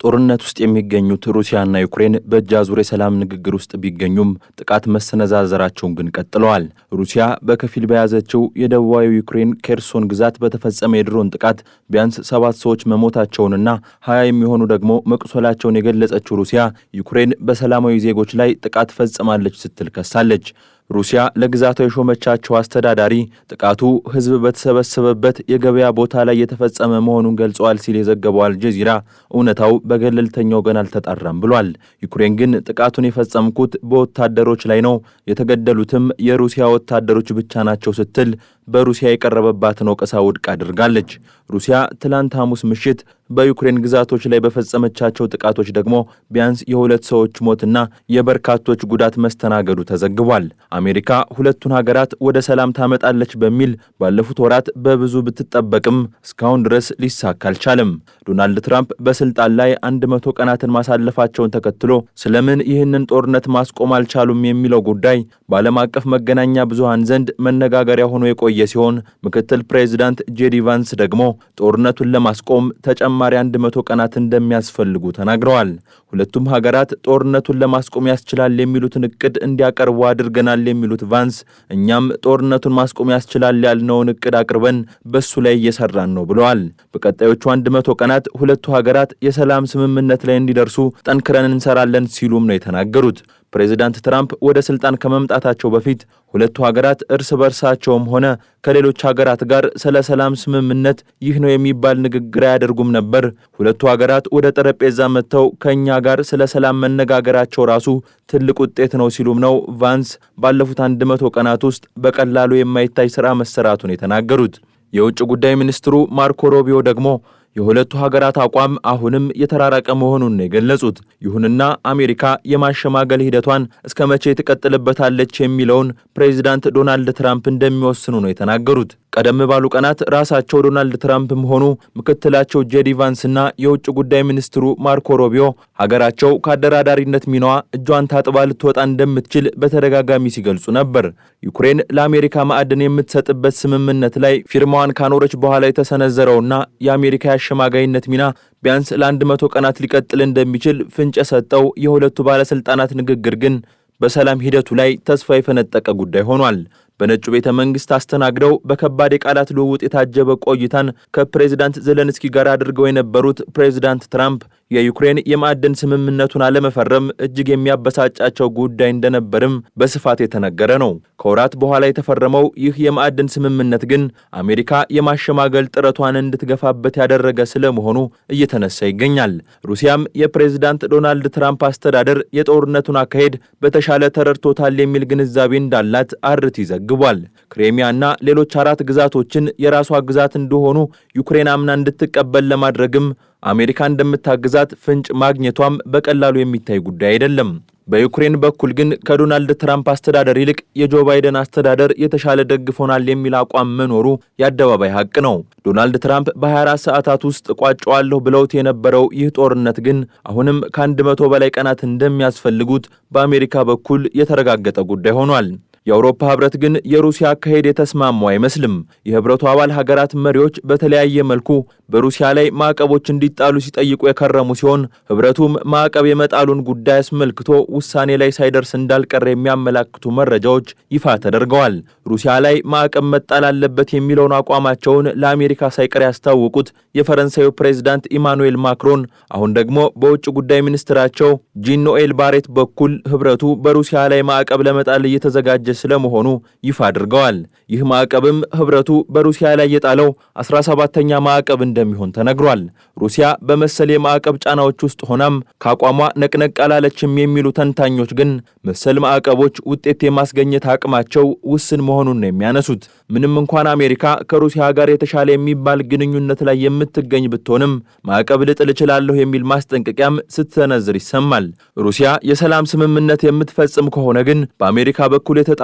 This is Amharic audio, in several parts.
ጦርነት ውስጥ የሚገኙት ሩሲያና ዩክሬን በእጃዙር የሰላም ንግግር ውስጥ ቢገኙም ጥቃት መሰነዛዘራቸውን ግን ቀጥለዋል። ሩሲያ በከፊል በያዘችው የደቡባዊ ዩክሬን ኬርሶን ግዛት በተፈጸመ የድሮን ጥቃት ቢያንስ 7 ሰዎች መሞታቸውንና 20 የሚሆኑ ደግሞ መቁሰላቸውን የገለጸችው ሩሲያ ዩክሬን በሰላማዊ ዜጎች ላይ ጥቃት ፈጽማለች ስትል ከሳለች። ሩሲያ ለግዛቷ የሾመቻቸው አስተዳዳሪ ጥቃቱ ሕዝብ በተሰበሰበበት የገበያ ቦታ ላይ የተፈጸመ መሆኑን ገልጸዋል ሲል የዘገበው አልጀዚራ እውነታው በገለልተኛ ወገን አልተጣራም ብሏል። ዩክሬን ግን ጥቃቱን የፈጸምኩት በወታደሮች ላይ ነው፣ የተገደሉትም የሩሲያ ወታደሮች ብቻ ናቸው ስትል በሩሲያ የቀረበባትን ወቀሳ ውድቅ አድርጋለች። ሩሲያ ትላንት ሐሙስ ምሽት በዩክሬን ግዛቶች ላይ በፈጸመቻቸው ጥቃቶች ደግሞ ቢያንስ የ2 ሰዎች ሞትና የበርካቶች ጉዳት መስተናገዱ ተዘግቧል። አሜሪካ ሁለቱን ሀገራት ወደ ሰላም ታመጣለች በሚል ባለፉት ወራት በብዙ ብትጠበቅም እስካሁን ድረስ ሊሳካ አልቻለም። ዶናልድ ትራምፕ በስልጣን ላይ 100 ቀናትን ማሳለፋቸውን ተከትሎ ስለምን ይህንን ጦርነት ማስቆም አልቻሉም የሚለው ጉዳይ በዓለም አቀፍ መገናኛ ብዙሃን ዘንድ መነጋገሪያ ሆኖ የቆየ ሲሆን ምክትል ፕሬዚዳንት ጄዲ ቫንስ ደግሞ ጦርነቱን ለማስቆም ተጨማሪ 100 ቀናት እንደሚያስፈልጉ ተናግረዋል። ሁለቱም ሀገራት ጦርነቱን ለማስቆም ያስችላል የሚሉትን እቅድ እንዲያቀርቡ አድርገናል የሚሉት ቫንስ እኛም ጦርነቱን ማስቆም ያስችላል ያልነውን እቅድ አቅርበን በሱ ላይ እየሰራን ነው ብለዋል። በቀጣዮቹ 100 ቀናት ሁለቱ ሀገራት የሰላም ስምምነት ላይ እንዲደርሱ ጠንክረን እንሰራለን ሲሉም ነው የተናገሩት። ፕሬዚዳንት ትራምፕ ወደ ስልጣን ከመምጣታቸው በፊት ሁለቱ ሀገራት እርስ በርሳቸውም ሆነ ከሌሎች ሀገራት ጋር ስለ ሰላም ስምምነት ይህ ነው የሚባል ንግግር አያደርጉም ነበር። ሁለቱ ሀገራት ወደ ጠረጴዛ መጥተው ከኛ ጋር ስለ ሰላም መነጋገራቸው ራሱ ትልቅ ውጤት ነው ሲሉም ነው ቫንስ ባለፉት 100 ቀናት ውስጥ በቀላሉ የማይታይ ሥራ መሰራቱን የተናገሩት። የውጭ ጉዳይ ሚኒስትሩ ማርኮ ሮቢዮ ደግሞ የሁለቱ ሀገራት አቋም አሁንም የተራራቀ መሆኑን ነው የገለጹት። ይሁንና አሜሪካ የማሸማገል ሂደቷን እስከ መቼ ትቀጥልበታለች የሚለውን ፕሬዚዳንት ዶናልድ ትራምፕ እንደሚወስኑ ነው የተናገሩት። ቀደም ባሉ ቀናት ራሳቸው ዶናልድ ትራምፕም ሆኑ ምክትላቸው ጄዲ ቫንስና የውጭ ጉዳይ ሚኒስትሩ ማርኮ ሮቢዮ ሀገራቸው ከአደራዳሪነት ሚናዋ እጇን ታጥባ ልትወጣ እንደምትችል በተደጋጋሚ ሲገልጹ ነበር። ዩክሬን ለአሜሪካ ማዕድን የምትሰጥበት ስምምነት ላይ ፊርማዋን ካኖረች በኋላ የተሰነዘረውና የአሜሪካ የአሸማጋይነት ሚና ቢያንስ ለ100 ቀናት ሊቀጥል እንደሚችል ፍንጭ የሰጠው የሁለቱ ባለስልጣናት ንግግር ግን በሰላም ሂደቱ ላይ ተስፋ የፈነጠቀ ጉዳይ ሆኗል። በነጩ ቤተ መንግስት አስተናግደው በከባድ የቃላት ልውውጥ የታጀበ ቆይታን ከፕሬዚዳንት ዘለንስኪ ጋር አድርገው የነበሩት ፕሬዚዳንት ትራምፕ የዩክሬን የማዕድን ስምምነቱን አለመፈረም እጅግ የሚያበሳጫቸው ጉዳይ እንደነበርም በስፋት የተነገረ ነው። ከወራት በኋላ የተፈረመው ይህ የማዕድን ስምምነት ግን አሜሪካ የማሸማገል ጥረቷን እንድትገፋበት ያደረገ ስለመሆኑ እየተነሳ ይገኛል። ሩሲያም የፕሬዚዳንት ዶናልድ ትራምፕ አስተዳደር የጦርነቱን አካሄድ በተሻለ ተረድቶታል የሚል ግንዛቤ እንዳላት አርቲ ዘግቧል። ክሬሚያና ሌሎች 4 ግዛቶችን የራሷ ግዛት እንደሆኑ ዩክሬን አምና እንድትቀበል ለማድረግም አሜሪካ እንደምታግዛት ፍንጭ ማግኘቷም በቀላሉ የሚታይ ጉዳይ አይደለም። በዩክሬን በኩል ግን ከዶናልድ ትራምፕ አስተዳደር ይልቅ የጆ ባይደን አስተዳደር የተሻለ ደግፎናል የሚል አቋም መኖሩ የአደባባይ ሀቅ ነው። ዶናልድ ትራምፕ በ24 ሰዓታት ውስጥ ቋጨዋለሁ ብለውት የነበረው ይህ ጦርነት ግን አሁንም ከ100 በላይ ቀናት እንደሚያስፈልጉት በአሜሪካ በኩል የተረጋገጠ ጉዳይ ሆኗል። የአውሮፓ ህብረት ግን የሩሲያ አካሄድ የተስማማው አይመስልም። የህብረቱ አባል ሀገራት መሪዎች በተለያየ መልኩ በሩሲያ ላይ ማዕቀቦች እንዲጣሉ ሲጠይቁ የከረሙ ሲሆን ህብረቱም ማዕቀብ የመጣሉን ጉዳይ አስመልክቶ ውሳኔ ላይ ሳይደርስ እንዳልቀረ የሚያመላክቱ መረጃዎች ይፋ ተደርገዋል። ሩሲያ ላይ ማዕቀብ መጣል አለበት የሚለውን አቋማቸውን ለአሜሪካ ሳይቀር ያስታወቁት የፈረንሳዩ ፕሬዝዳንት ኢማኑኤል ማክሮን አሁን ደግሞ በውጭ ጉዳይ ሚኒስትራቸው ጂን ኖኤል ባሬት በኩል ህብረቱ በሩሲያ ላይ ማዕቀብ ለመጣል እየተዘጋጀ ስለመሆኑ ይፋ አድርገዋል። ይህ ማዕቀብም ህብረቱ በሩሲያ ላይ የጣለው 17ኛ ማዕቀብ እንደሚሆን ተነግሯል። ሩሲያ በመሰል የማዕቀብ ጫናዎች ውስጥ ሆናም ከአቋሟ ነቅነቅ አላለችም የሚሉ ተንታኞች ግን መሰል ማዕቀቦች ውጤት የማስገኘት አቅማቸው ውስን መሆኑን ነው የሚያነሱት። ምንም እንኳን አሜሪካ ከሩሲያ ጋር የተሻለ የሚባል ግንኙነት ላይ የምትገኝ ብትሆንም ማዕቀብ ልጥል እችላለሁ የሚል ማስጠንቀቂያም ስትሰነዝር ይሰማል። ሩሲያ የሰላም ስምምነት የምትፈጽም ከሆነ ግን በአሜሪካ በኩል የተጣሉባት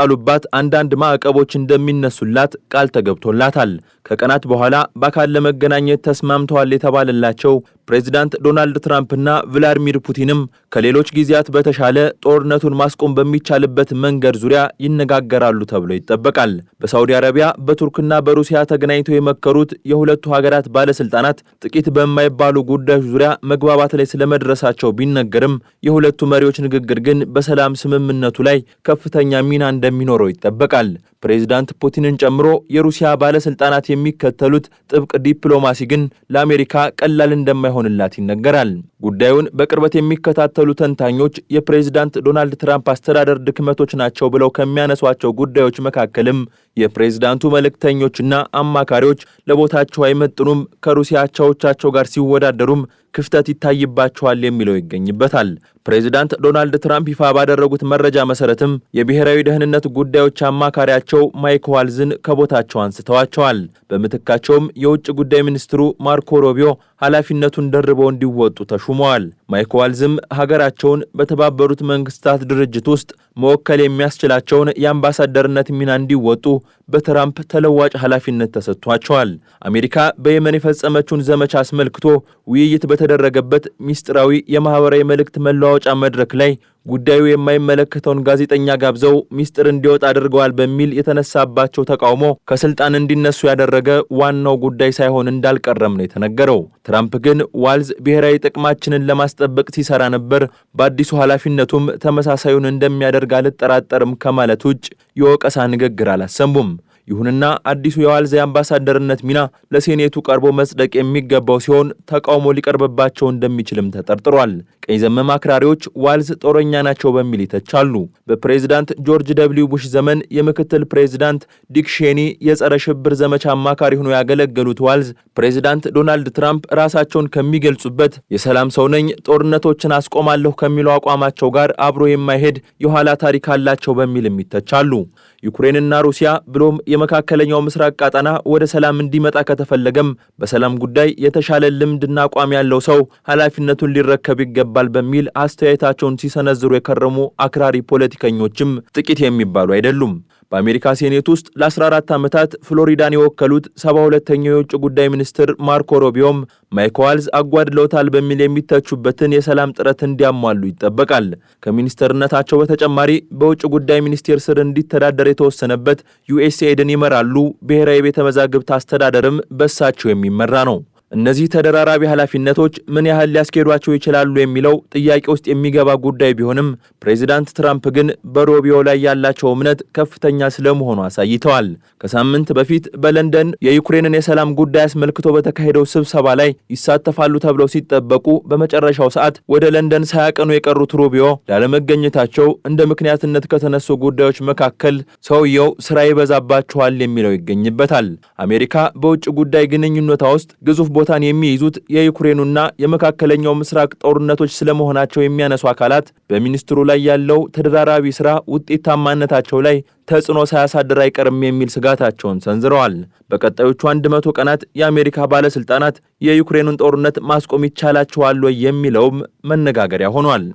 አንዳንድ ማዕቀቦች እንደሚነሱላት ቃል ተገብቶላታል። ከቀናት በኋላ በአካል ለመገናኘት ተስማምተዋል የተባለላቸው ፕሬዚዳንት ዶናልድ ትራምፕና ቭላዲሚር ፑቲንም ከሌሎች ጊዜያት በተሻለ ጦርነቱን ማስቆም በሚቻልበት መንገድ ዙሪያ ይነጋገራሉ ተብሎ ይጠበቃል። በሳውዲ አረቢያ በቱርክና በሩሲያ ተገናኝተው የመከሩት የሁለቱ ሀገራት ባለስልጣናት ጥቂት በማይባሉ ጉዳዮች ዙሪያ መግባባት ላይ ስለመድረሳቸው ቢነገርም የሁለቱ መሪዎች ንግግር ግን በሰላም ስምምነቱ ላይ ከፍተኛ ሚና እንደሚኖረው ይጠበቃል። ፕሬዚዳንት ፑቲንን ጨምሮ የሩሲያ ባለስልጣናት የሚከተሉት ጥብቅ ዲፕሎማሲ ግን ለአሜሪካ ቀላል እንደማይሆንላት ይነገራል። ጉዳዩን በቅርበት የሚከታተሉ ተንታኞች የፕሬዚዳንት ዶናልድ ትራምፕ አስተዳደር ድክመቶች ናቸው ብለው ከሚያነሷቸው ጉዳዮች መካከልም የፕሬዚዳንቱ መልእክተኞችና አማካሪዎች ለቦታቸው አይመጥኑም፣ ከሩሲያ አቻዎቻቸው ጋር ሲወዳደሩም ክፍተት ይታይባቸዋል የሚለው ይገኝበታል። ፕሬዚዳንት ዶናልድ ትራምፕ ይፋ ባደረጉት መረጃ መሰረትም የብሔራዊ ደህንነት ጉዳዮች አማካሪያቸው ማይክ ዋልዝን ከቦታቸው አንስተዋቸዋል። በምትካቸውም የውጭ ጉዳይ ሚኒስትሩ ማርኮ ሮቢዮ ኃላፊነቱን ደርበው እንዲወጡ ተሹመዋል። ማይክ ዋልዝም ሀገራቸውን በተባበሩት መንግስታት ድርጅት ውስጥ መወከል የሚያስችላቸውን የአምባሳደርነት ሚና እንዲወጡ በትራምፕ ተለዋጭ ኃላፊነት ተሰጥቷቸዋል። አሜሪካ በየመን የፈጸመችውን ዘመቻ አስመልክቶ ውይይት በተደረገበት ሚስጥራዊ የማህበራዊ መልእክት መለዋወጫ መድረክ ላይ ጉዳዩ የማይመለከተውን ጋዜጠኛ ጋብዘው ሚስጥር እንዲወጣ አድርገዋል በሚል የተነሳባቸው ተቃውሞ ከስልጣን እንዲነሱ ያደረገ ዋናው ጉዳይ ሳይሆን እንዳልቀረም ነው የተነገረው። ትራምፕ ግን ዋልዝ ብሔራዊ ጥቅማችንን ለማስጠበቅ ሲሰራ ነበር፣ በአዲሱ ኃላፊነቱም ተመሳሳዩን እንደሚያደርግ አልጠራጠርም ከማለት ውጭ የወቀሳ ንግግር አላሰሙም። ይሁንና አዲሱ የዋልዝ የአምባሳደርነት ሚና ለሴኔቱ ቀርቦ መጽደቅ የሚገባው ሲሆን ተቃውሞ ሊቀርብባቸው እንደሚችልም ተጠርጥሯል። ቀኝ ዘመም አክራሪዎች ዋልዝ ጦረኛ ናቸው በሚል ይተቻሉ። በፕሬዝዳንት ጆርጅ ደብሊው ቡሽ ዘመን የምክትል ፕሬዝዳንት ዲክ ሼኒ የጸረ ሽብር ዘመቻ አማካሪ ሆነው ያገለገሉት ዋልዝ ፕሬዝዳንት ዶናልድ ትራምፕ ራሳቸውን ከሚገልጹበት የሰላም ሰው ነኝ፣ ጦርነቶችን አስቆማለሁ ከሚለው አቋማቸው ጋር አብሮ የማይሄድ የኋላ ታሪክ አላቸው በሚልም ይተቻሉ። ዩክሬንና ሩሲያ ብሎም የመካከለኛው ምስራቅ ቀጠና ወደ ሰላም እንዲመጣ ከተፈለገም በሰላም ጉዳይ የተሻለ ልምድና አቋም ያለው ሰው ኃላፊነቱን ሊረከብ ይገባል በሚል አስተያየታቸውን ሲሰነዝሩ የከረሙ አክራሪ ፖለቲከኞችም ጥቂት የሚባሉ አይደሉም። በአሜሪካ ሴኔት ውስጥ ለ14 ዓመታት ፍሎሪዳን የወከሉት 72ኛው የውጭ ጉዳይ ሚኒስትር ማርኮ ሮቢዮም ማይክ ዋልዝ አጓድለውታል በሚል የሚተቹበትን የሰላም ጥረት እንዲያሟሉ ይጠበቃል። ከሚኒስትርነታቸው በተጨማሪ በውጭ ጉዳይ ሚኒስቴር ስር እንዲተዳደር የተወሰነበት ዩኤስኤድን ይመራሉ። ብሔራዊ ቤተ መዛግብት አስተዳደርም በሳቸው የሚመራ ነው። እነዚህ ተደራራቢ ኃላፊነቶች ምን ያህል ሊያስኬዷቸው ይችላሉ የሚለው ጥያቄ ውስጥ የሚገባ ጉዳይ ቢሆንም ፕሬዚዳንት ትራምፕ ግን በሮቢዮ ላይ ያላቸው እምነት ከፍተኛ ስለመሆኑ አሳይተዋል። ከሳምንት በፊት በለንደን የዩክሬንን የሰላም ጉዳይ አስመልክቶ በተካሄደው ስብሰባ ላይ ይሳተፋሉ ተብለው ሲጠበቁ በመጨረሻው ሰዓት ወደ ለንደን ሳያቀኑ የቀሩት ሮቢዮ ላለመገኘታቸው እንደ ምክንያትነት ከተነሱ ጉዳዮች መካከል ሰውየው ስራ ይበዛባቸዋል የሚለው ይገኝበታል። አሜሪካ በውጭ ጉዳይ ግንኙነቷ ውስጥ ግዙፍ ቦታን የሚይዙት የዩክሬኑና የመካከለኛው ምስራቅ ጦርነቶች ስለመሆናቸው የሚያነሱ አካላት በሚኒስትሩ ላይ ያለው ተደራራቢ ስራ ውጤታማነታቸው ላይ ተጽዕኖ ሳያሳድር አይቀርም የሚል ስጋታቸውን ሰንዝረዋል። በቀጣዮቹ 100 ቀናት የአሜሪካ ባለስልጣናት የዩክሬኑን ጦርነት ማስቆም ይቻላቸዋል ወይ የሚለውም መነጋገሪያ ሆኗል።